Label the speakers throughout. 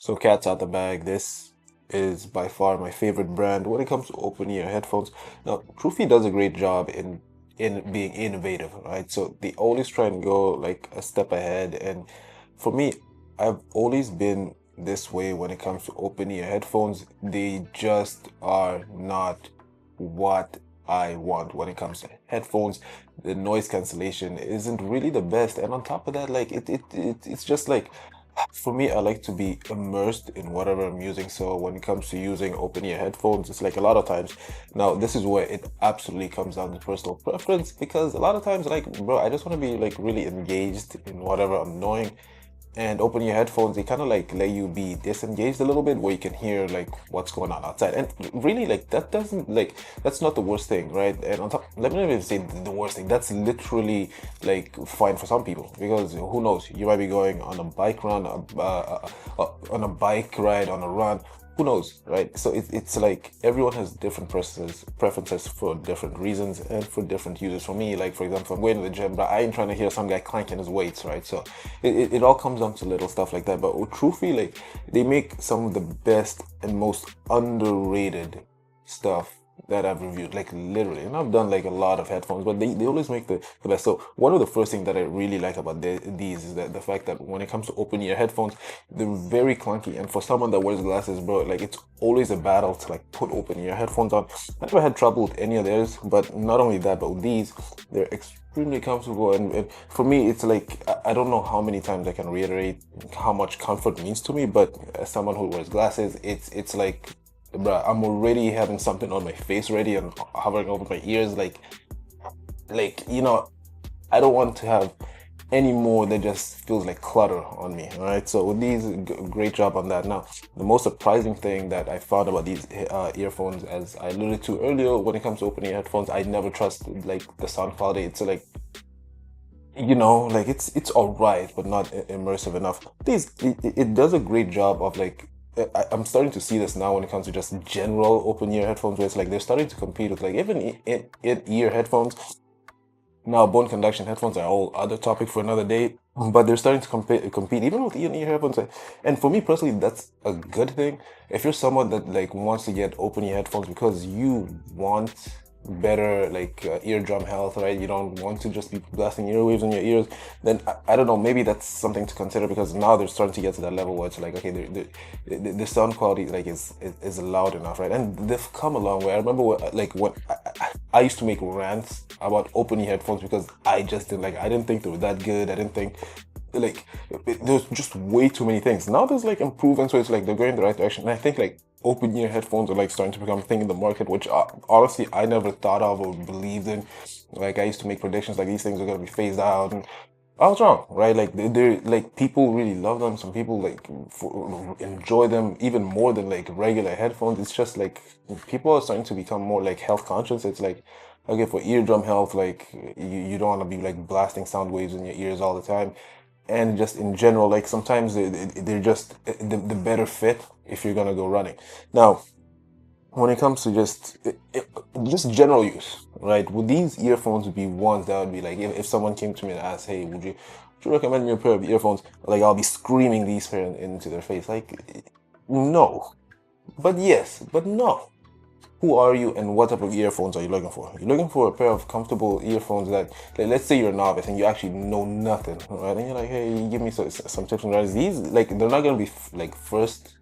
Speaker 1: So cat's out the bag. This is by far my favorite brand when it comes to open ear headphones. Now, TrueFree does a great job in being innovative, right? So they always try and go like a step ahead. And for me, I've always been this way when it comes to open ear headphones. They just are not what I want when it comes to headphones. The noise cancellation isn't really the best, and on top of that, like it's just like for me, I like to be immersed in whatever I'm using. So when it comes to using open ear headphones, it's like a lot of times. Now, this is where it absolutely comes down to personal preference because a lot of times, like, bro, I just want to be like really engaged in whatever I'm doing. And open your headphones, they kind of like let you be disengaged a little bit where you can hear like what's going on outside. And really, like, that doesn't like that's not the worst thing, right? And on top, let me not even say the worst thing. That's literally like fine for some people because who knows, you might be going on a bike run, on a bike ride, on a run, who knows, right? So it's like everyone has different preferences for different reasons and for different uses. For me, like for example, if I'm going to the gym, but I ain't trying to hear some guy clanking his weights, right? So it all comes down to little stuff like that. But truthfully, like they make some of the best and most underrated stuff that I've reviewed, like literally. And I've done like a lot of headphones, but they always make the best. So one of the first things that I really like about these is that the fact that when it comes to open ear headphones, they're very clunky. And for someone that wears glasses, bro, like it's always a battle to like put open ear headphones on. I never had trouble with any of theirs, but not only that, but with these, they're extremely comfortable. And for me, it's like I don't know how many times I can reiterate how much comfort means to me, but as someone who wears glasses, it's like, bruh, I'm already having something on my face already and hovering over my ears. Like I don't want to have any more that just feels like clutter on me. All right. So with these, great job on that. Now, the most surprising thing that I found about these earphones, as I alluded to earlier, when it comes to opening headphones, I never trust like the sound quality. It's like like it's all right, but not immersive enough. It does a great job of like I'm starting to see this now when it comes to just general open ear headphones, where it's like they're starting to compete with like even in ear headphones. Now, bone conduction headphones are a whole other topic for another day, but they're starting to compete even with ear headphones. And for me personally, that's a good thing. If you're someone that like wants to get open ear headphones because you want better like eardrum health, right? You don't want to just be blasting earwaves in your ears. Then I don't know, maybe that's something to consider because now they're starting to get to that level where it's like okay, the sound quality like is loud enough, right? And they've come a long way. I remember when I used to make rants about open ear headphones because I just didn't like. I didn't think they were that good. I didn't think like there's just way too many things. Now there's like improvements, so it's like they're going in the right direction. And I think like open ear headphones are like starting to become a thing in the market, which honestly I never thought of or believed in. Like I used to make predictions like these things are gonna be phased out, and I was wrong, right? Like they're like people really love them. Some people like enjoy them even more than like regular headphones. It's just like people are starting to become more like health conscious. It's like okay, for eardrum health, like you don't want to be like blasting sound waves in your ears all the time. And just in general, like sometimes they're just the better fit if you're gonna go running. Now, when it comes to just general use, right? Would these earphones be ones that would be like if someone came to me and asked, "Hey, would you recommend me a pair of earphones?" Like I'll be screaming these pair into their face, like no, but yes, but no. Who are you and what type of earphones are you looking for? You're looking for a pair of comfortable earphones that, like, let's say you're a novice and you actually know nothing, right? And you're like, hey, give me some tips and guides. These, like, they're not gonna be like first,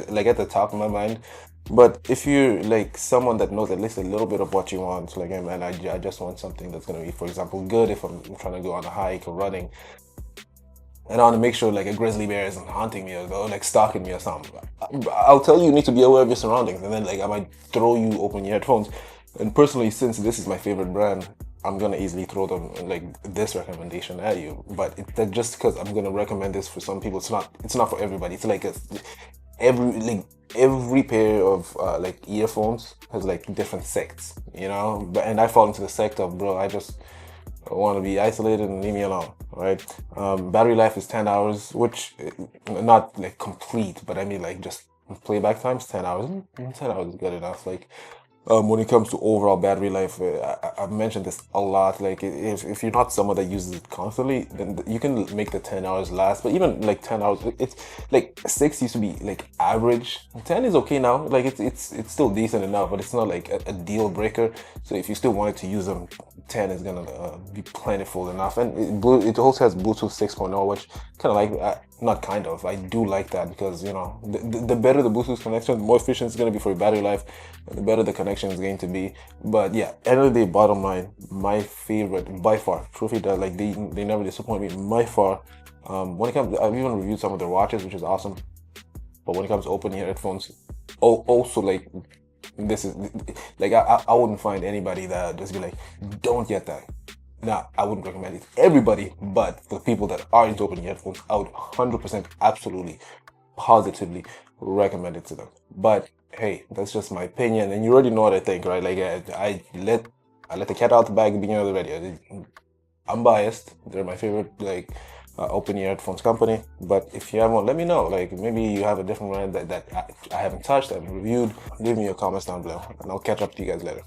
Speaker 1: like at the top of my mind. But if you're like someone that knows at least a little bit of what you want, like, hey man, I just want something that's gonna be, for example, good if I'm trying to go on a hike or running and I want to make sure like a grizzly bear isn't hunting me or like stalking me or something. I'll tell you, you need to be aware of your surroundings, and then like I might throw you open your headphones. And personally, since this is my favorite brand, I'm gonna easily throw them like this recommendation at you. But that just because I'm gonna recommend this for some people, it's not for everybody. It's like every pair of like earphones has like different sects, But and I fall into the sect of bro, I want to be isolated and leave me alone, right? Battery life is 10 hours, which not like complete, but I mean like just playback time's 10 hours. 10 hours is good enough. Like When it comes to overall battery life, I've mentioned this a lot. Like if you're not someone that uses it constantly, then you can make the 10 hours last. But even like 10 hours, it's like 6 used to be like average. 10 is okay now. Like it's still decent enough, but it's not like a deal breaker. So if you still wanted to use them, 10 is gonna be plentiful enough. And it also has Bluetooth 6.0, which kind of like not kind of. I do like that because you know the better the Bluetooth connection, the more efficient it's gonna be for your battery life, and the better the connection is going to be. But yeah, end of the day, bottom line, my favorite by far, TrueFree does like they never disappoint me by far. When it comes, I've even reviewed some of their watches, which is awesome. But when it comes to open ear headphones, also like this is like I wouldn't find anybody that just be like, don't get that. Nah, I wouldn't recommend it to everybody, but for the people that are into open ear headphones, I would 100% absolutely positively recommend it to them. But hey, that's just my opinion, and you already know what I think, right? Like I let the cat out the bag at the beginning of the video. I'm biased. They're my favorite like open ear headphones company. But if you have one, let me know. Like maybe you have a different one that I haven't touched, I haven't reviewed. Leave me your comments down below, and I'll catch up to you guys later.